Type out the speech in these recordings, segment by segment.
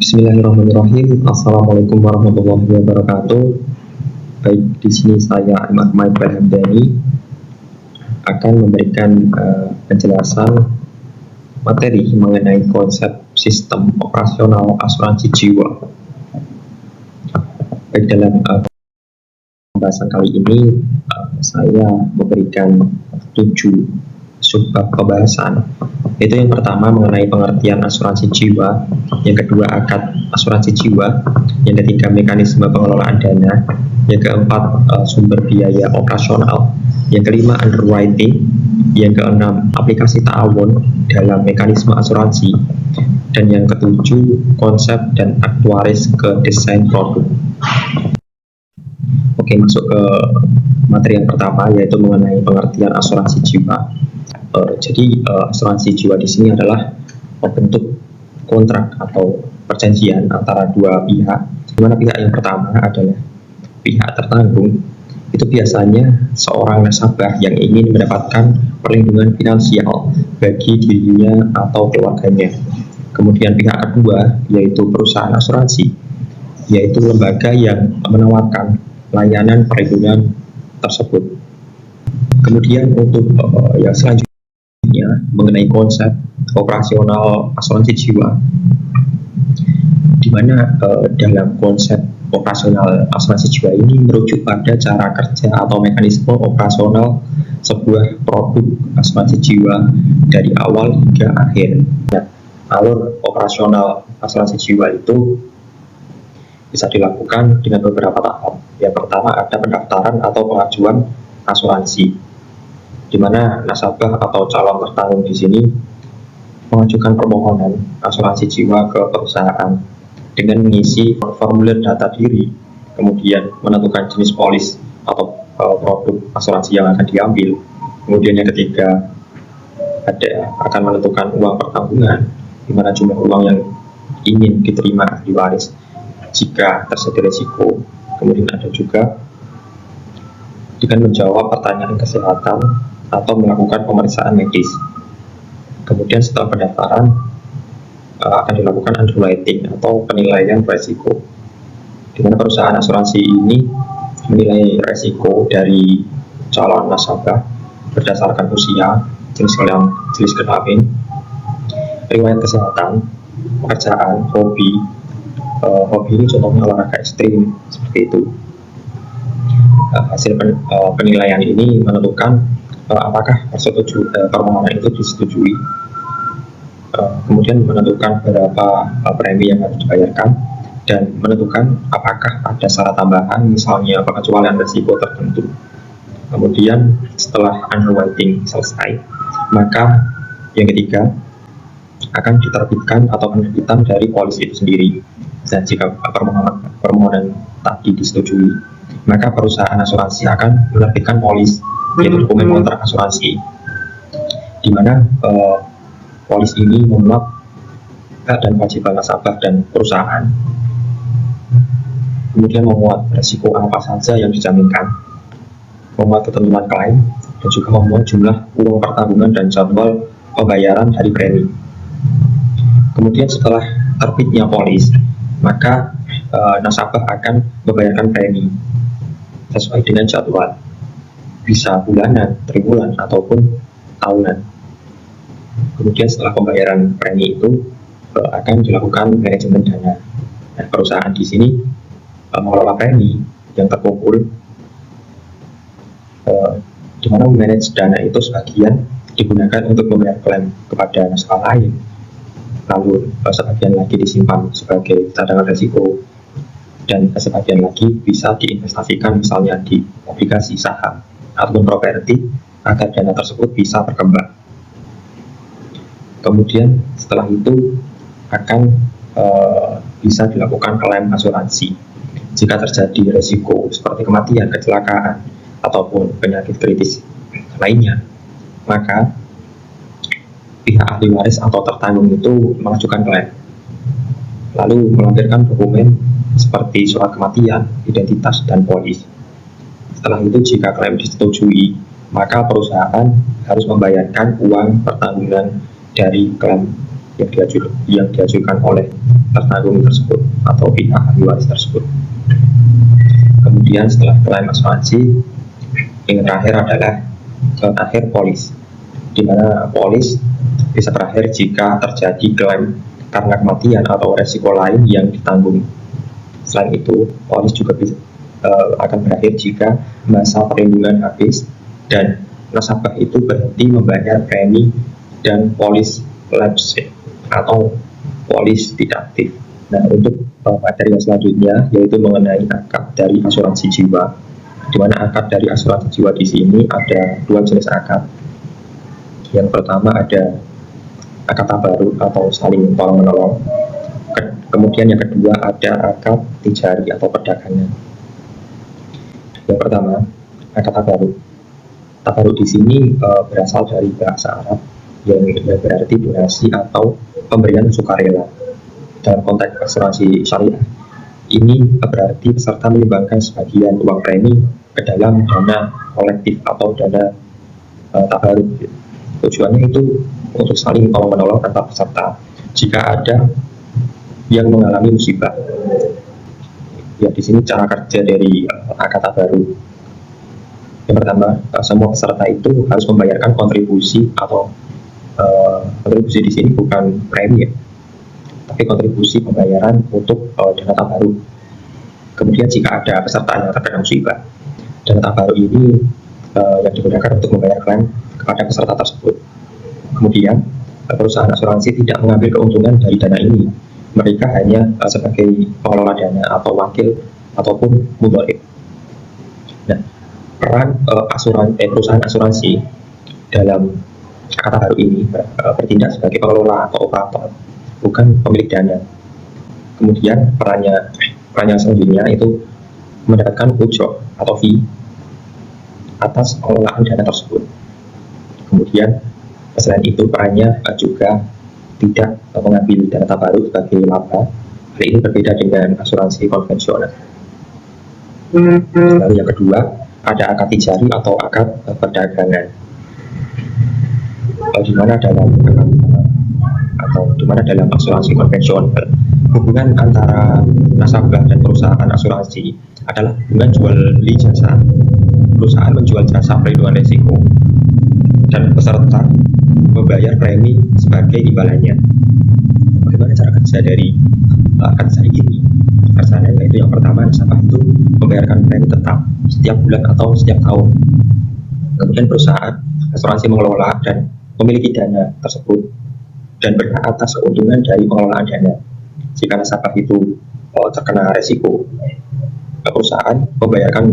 Bismillahirrahmanirrahim. Assalamualaikum warahmatullahi wabarakatuh. Baik, di sini saya Ahmad Hamdani akan memberikan penjelasan materi mengenai konsep sistem operasional asuransi jiwa. Baik, dalam pembahasan kali ini saya memberikan 7 subbab pembahasan. Itu yang pertama mengenai pengertian asuransi jiwa, yang kedua akad asuransi jiwa, yang ketiga mekanisme pengelolaan dana, yang keempat sumber biaya operasional, yang kelima underwriting, yang keenam aplikasi ta'awun dalam mekanisme asuransi, dan yang ketujuh konsep dan aktuaris ke desain produk. Oke, masuk ke materi yang pertama, yaitu mengenai pengertian asuransi jiwa. Jadi asuransi jiwa di sini adalah bentuk kontrak atau perjanjian antara dua pihak, di mana pihak yang pertama adalah pihak tertanggung. Itu biasanya seorang nasabah yang ingin mendapatkan perlindungan finansial bagi dirinya atau keluarganya. Kemudian pihak kedua yaitu perusahaan asuransi, yaitu lembaga yang menawarkan layanan perlindungan tersebut. Kemudian untuk yang selanjutnya mengenai konsep operasional asuransi jiwa, di mana dalam konsep operasional asuransi jiwa ini merujuk pada cara kerja atau mekanisme operasional sebuah produk asuransi jiwa dari awal hingga akhir. Nah, alur operasional asuransi jiwa itu bisa dilakukan dengan beberapa tahap. Yang pertama ada pendaftaran atau pengajuan asuransi, di mana nasabah atau calon tertanggung di sini mengajukan permohonan asuransi jiwa ke perusahaan dengan mengisi formulir data diri, kemudian menentukan jenis polis atau produk asuransi yang akan diambil. Kemudian yang ketiga akan menentukan uang pertanggungan, di mana jumlah uang yang ingin diterima ahli waris jika terjadi risiko. Kemudian ada juga dengan menjawab pertanyaan kesehatan atau melakukan pemeriksaan medis. Kemudian setelah pendaftaran akan dilakukan underwriting atau penilaian risiko, di mana perusahaan asuransi ini menilai risiko dari calon nasabah berdasarkan usia, jenis kelamin, riwayat kesehatan, pekerjaan, hobi ini contohnya olahraga ekstrim seperti itu. Hasil penilaian ini menentukan apakah permohonan itu disetujui, kemudian menentukan berapa premi yang harus dibayarkan, dan menentukan apakah ada syarat tambahan, misalnya pengecualian risiko tertentu. Kemudian setelah underwriting selesai, maka yang ketiga akan diterbitkan atau penerbitan dari polis itu sendiri. Dan jika permohonan tadi disetujui, maka perusahaan asuransi akan menerbitkan polis, yaitu dokumen kontrak asuransi, di mana polis ini memuat hak dan kewajiban nasabah dan perusahaan, kemudian memuat risiko apa saja yang dijaminkan, memuat ketentuan klaim, dan juga memuat jumlah uang pertanggungan dan jadwal pembayaran dari premi. Kemudian setelah terbitnya polis, maka nasabah akan membayarkan premi sesuai dengan jadwal, bisa bulanan, triwulan, ataupun tahunan. Kemudian setelah pembayaran premi itu akan dilakukan manajemen dana. Nah, perusahaan di sini mengelola premi yang terkumpul, di mana memanage dana itu sebagian digunakan untuk membayar klaim kepada nasabah lain, lalu sebagian lagi disimpan sebagai cadangan risiko, dan sebagian lagi bisa diinvestasikan misalnya di obligasi, saham, ataupun properti agar dana tersebut bisa berkembang. Kemudian setelah itu akan bisa dilakukan klaim asuransi jika terjadi risiko seperti kematian, kecelakaan, ataupun penyakit kritis lainnya. Maka pihak ahli waris atau tertanggung itu mengajukan klaim, lalu melampirkan dokumen seperti surat kematian, identitas, dan polis. Setelah itu jika klaim disetujui, maka perusahaan harus membayarkan uang pertanggungan dari klaim yang diajukan oleh tertanggung tersebut atau pihak ahli waris tersebut. Kemudian setelah klaim asuransi, yang terakhir adalah terakhir polis, di mana polis bisa berakhir jika terjadi klaim karena kematian atau resiko lain yang ditanggung. Selain itu, polis juga akan berakhir jika masa perlindungan habis dan nasabah itu berhenti membayar premi dan polis lapse atau polis tidak aktif. Nah, untuk materi yang selanjutnya yaitu mengenai akad dari asuransi jiwa, di mana akad dari asuransi jiwa di sini ada dua jenis akad. Yang pertama ada akad tabaruk atau saling tolong menolong. Kemudian yang kedua ada akad tijari atau perdagangan. Yang pertama akad tabaruk. Tabaruk di sini berasal dari bahasa Arab yang berarti donasi atau pemberian sukarela. Dalam konteks asuransi syariah, ini berarti peserta menyumbangkan sebagian uang premi ke dalam dana kolektif atau dana tabaruk. Tujuannya itu untuk saling tolong menolong antar peserta jika ada yang mengalami musibah. Ya, di sini cara kerja dari akad tabaruk. Yang pertama, semua peserta itu harus membayarkan kontribusi atau kontribusi di sini bukan premi ya, tapi kontribusi pembayaran untuk dana tabaruk. Kemudian jika ada peserta yang terkena musibah, dana tabaruk ini yang digunakan untuk membayar klaim kepada peserta tersebut. Kemudian perusahaan asuransi tidak mengambil keuntungan dari dana ini, mereka hanya sebagai pengelola dana atau wakil ataupun mudharib. Nah, peran perusahaan asuransi dalam akad tabaruk ini bertindak sebagai pengelola atau operator, bukan pemilik dana. Kemudian perannya selanjutnya itu mendapatkan ujroh atau fee atas pengelolaan dana tersebut. Kemudian selain itu perannya juga tidak mengambil dana tabaruk sebagai laba. Hal ini berbeda dengan asuransi konvensional. Lalu yang kedua ada akad tijari atau akad perdagangan, di mana dalam asuransi konvensional hubungan antara nasabah dan perusahaan asuransi adalah hubungan jual beli jasa. Perusahaan menjual jasa perlindungan risiko dan peserta membayar premi sebagai imbalannya. Bagaimana cara kerja dari akad tijari ini? Caranya yaitu yang pertama, nasabah itu membayarkan premi tetap setiap bulan atau setiap tahun. Kemudian perusahaan asuransi mengelola dan memiliki dana tersebut dan berhak atas keuntungan dari pengelolaan dana. Jika nasabah itu terkena resiko, perusahaan membayarkan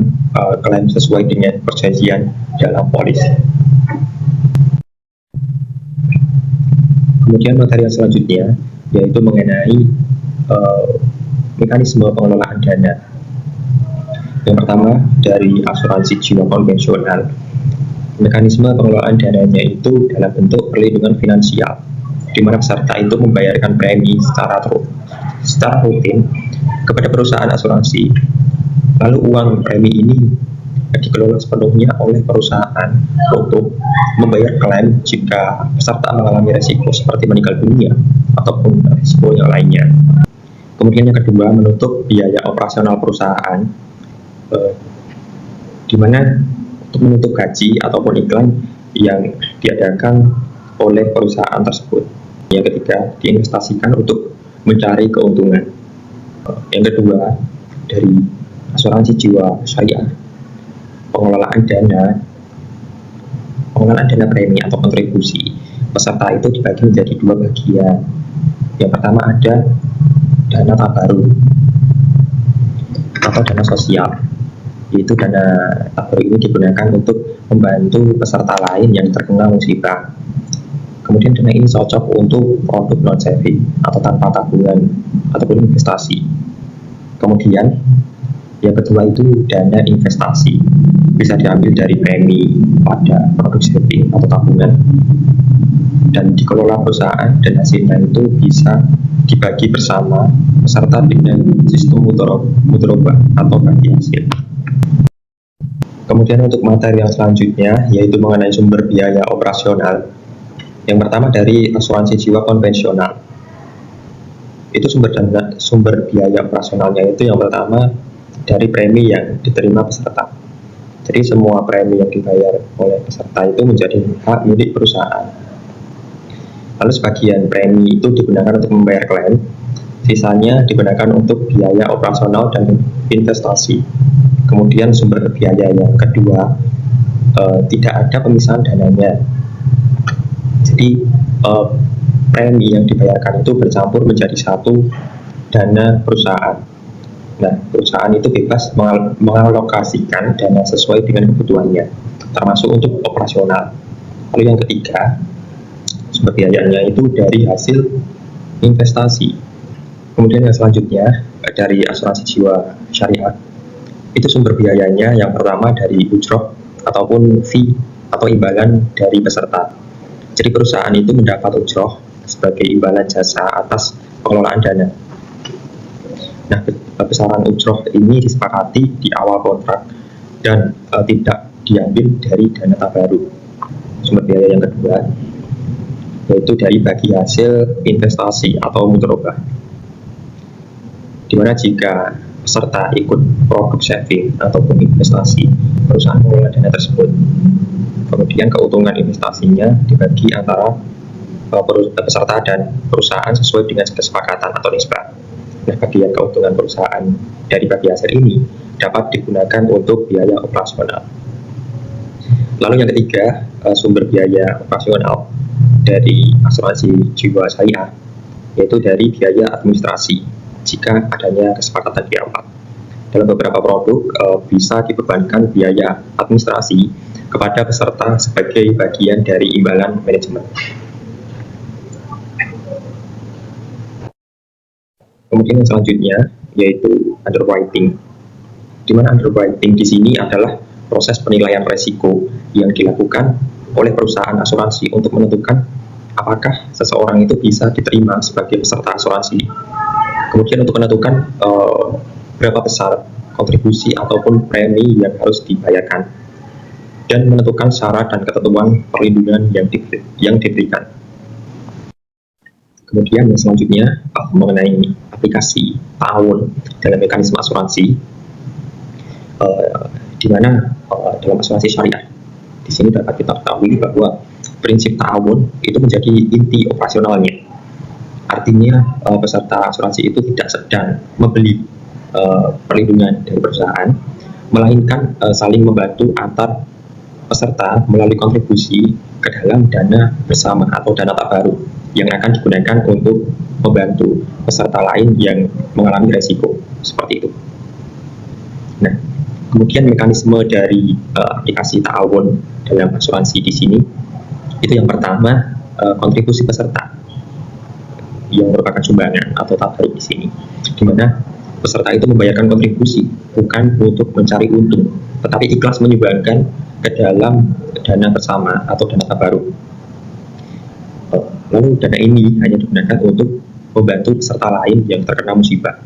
klaim sesuai dengan perjanjian dalam polis. Kemudian materi yang selanjutnya yaitu mengenai mekanisme pengelolaan dana. Yang pertama dari asuransi jiwa konvensional, mekanisme pengelolaan dananya itu dalam bentuk perlindungan finansial, di mana peserta itu membayarkan premi secara rutin kepada perusahaan asuransi. Lalu uang premi ini dikelola sepenuhnya oleh perusahaan untuk membayar klaim jika peserta mengalami resiko seperti meninggal dunia ataupun resiko yang lainnya. Kemudian yang kedua, menutup biaya operasional perusahaan, di mana untuk menutup gaji ataupun iklan yang diadakan oleh perusahaan tersebut. Yang ketiga, diinvestasikan untuk mencari keuntungan. Yang kedua, dari asuransi jiwa syariah, pengelolaan dana premi atau kontribusi peserta itu dibagi menjadi dua bagian. Yang pertama ada dana tabaruk atau dana sosial, yaitu dana tabaruk ini digunakan untuk membantu peserta lain yang terkena musibah. Kemudian dana ini cocok untuk produk non-saving atau tanpa tabungan ataupun investasi. Kemudian yang kedua itu dana investasi, bisa diambil dari premi pada produk saving atau tabungan dan dikelola perusahaan, dan hasilnya itu bisa dibagi bersama peserta dengan sistem mudharabah atau bagi hasil. Kemudian untuk materi yang selanjutnya yaitu mengenai sumber biaya operasional. Yang pertama dari asuransi jiwa konvensional. Itu sumber biaya operasionalnya itu yang pertama dari premi yang diterima peserta. Jadi semua premi yang dibayar oleh peserta itu menjadi hak milik perusahaan. Lalu sebagian premi itu digunakan untuk membayar klaim, sisanya digunakan untuk biaya operasional dan investasi. Kemudian sumber biaya yang kedua, tidak ada pemisahan dananya. Jadi premi yang dibayarkan itu bercampur menjadi satu dana perusahaan. Nah, perusahaan itu bebas mengalokasikan dana sesuai dengan kebutuhannya, termasuk untuk operasional. Lalu yang ketiga, sumber biayanya itu dari hasil investasi. Kemudian yang selanjutnya dari asuransi jiwa syariah, itu sumber biayanya yang pertama dari ujroh ataupun fee atau imbalan dari peserta. Jadi perusahaan itu mendapat ujroh sebagai imbalan jasa atas pengelolaan dana. Nah, besaran ujroh ini disepakati di awal kontrak dan tidak diambil dari dana tabaruk. Sumber biaya yang kedua yaitu dari bagi hasil investasi atau mudharabah, dimana jika peserta ikut produk saving ataupun investasi, perusahaan mengelola dana tersebut. Kemudian keuntungan investasinya dibagi antara peserta dan perusahaan sesuai dengan kesepakatan atau nisbah. Nah, bagian keuntungan perusahaan dari bagi hasil ini dapat digunakan untuk biaya operasional. Lalu yang ketiga, sumber biaya operasional dari asuransi jiwa syariah, yaitu dari biaya administrasi jika adanya kesepakatan di awal. Dalam beberapa produk bisa dibebankan biaya administrasi kepada peserta sebagai bagian dari imbalan manajemen. Kemudian yang selanjutnya yaitu underwriting, di mana underwriting di sini adalah proses penilaian resiko yang dilakukan oleh perusahaan asuransi untuk menentukan apakah seseorang itu bisa diterima sebagai peserta asuransi. Kemudian untuk menentukan berapa besar kontribusi ataupun premi yang harus dibayarkan, dan menentukan syarat dan ketentuan perlindungan yang diberikan. Kemudian yang selanjutnya mengenai aplikasi ta'awun dalam mekanisme asuransi, di mana dalam asuransi syariah di sini dapat kita ketahui bahwa prinsip ta'awun itu menjadi inti operasionalnya. Artinya peserta asuransi itu tidak sedang membeli perlindungan dari perusahaan, melainkan saling membantu antar peserta melalui kontribusi ke dalam dana bersama atau dana tabaruk yang akan digunakan untuk membantu peserta lain yang mengalami resiko seperti itu. Nah, kemudian mekanisme dari aplikasi ta'awun dalam asuransi di sini itu yang pertama, kontribusi peserta yang merupakan sumbangan atau tabaruk di sini, di mana peserta itu membayarkan kontribusi bukan untuk mencari untung, tetapi ikhlas menyumbangkan ke dalam dana bersama atau dana tabaruk. Lalu dana ini hanya digunakan untuk membantu peserta lain yang terkena musibah.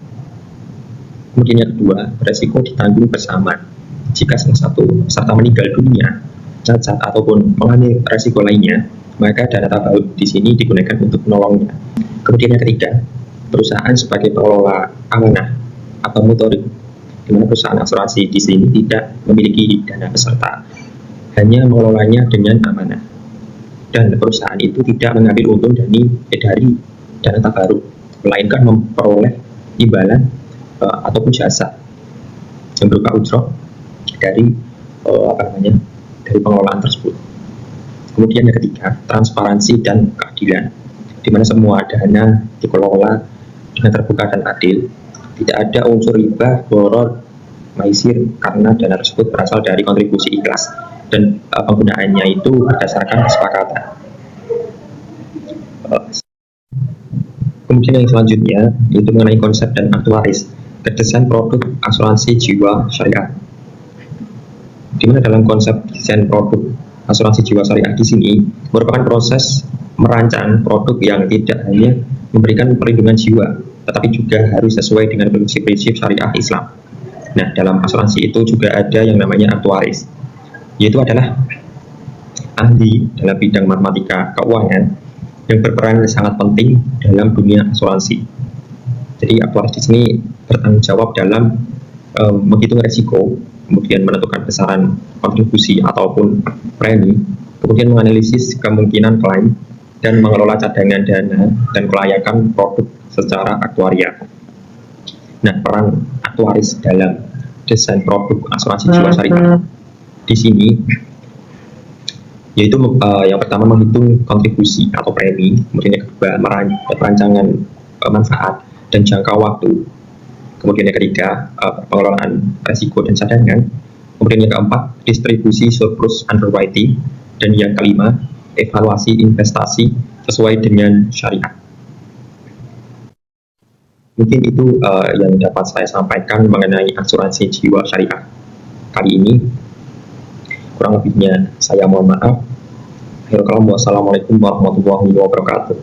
Kemudian yang kedua, resiko ditanggung bersama. Jika salah satu peserta meninggal dunia, cacat ataupun mengalami resiko lainnya, maka dana tabaruk di sini digunakan untuk menolongnya. Kemudian yang ketiga, perusahaan sebagai pengelola amanah atau mutorib, di mana perusahaan asuransi di sini tidak memiliki dana peserta, hanya mengelolanya dengan amanah. Dan perusahaan itu tidak mengambil untung dari dana tabaruk, melainkan memperoleh imbalan ataupun jasa yang berupa ujroh dari dari pengelolaan tersebut. Kemudian yang ketiga, transparansi dan keadilan, di mana semua dana dikelola dengan terbuka dan adil, tidak ada unsur riba, boror, maisir, karena dana tersebut berasal dari kontribusi ikhlas dan penggunaannya itu berdasarkan kesepakatan. Kemudian yang selanjutnya itu mengenai konsep dan aktuaris desain produk asuransi jiwa syariah, di mana dalam konsep desain produk asuransi jiwa syariah di sini merupakan proses merancang produk yang tidak hanya memberikan perlindungan jiwa, tetapi juga harus sesuai dengan prinsip-prinsip syariah Islam. Nah, dalam asuransi itu juga ada yang namanya aktuaris, yaitu adalah ahli dalam bidang matematika keuangan yang berperan sangat penting dalam dunia asuransi. Jadi aktuaris di sini bertanggung jawab dalam menghitung resiko, kemudian menentukan besaran kontribusi ataupun premi, kemudian menganalisis kemungkinan klaim, dan mengelola cadangan dana dan kelayakan produk secara aktuarial. Nah, peran aktuaris dalam desain produk asuransi jiwa syariah di sini yaitu yang pertama menghitung kontribusi atau premi, kemudian yang kedua perancangan manfaat dan jangka waktu, kemudian yang ketiga pengelolaan risiko dan cadangan, kemudian yang keempat distribusi surplus underwriting, dan yang kelima evaluasi investasi sesuai dengan syariat. Mungkin itu yang dapat saya sampaikan mengenai asuransi jiwa syariah kali ini. Kurang lebihnya saya mohon maaf. Wassalamualaikum warahmatullahi wabarakatuh.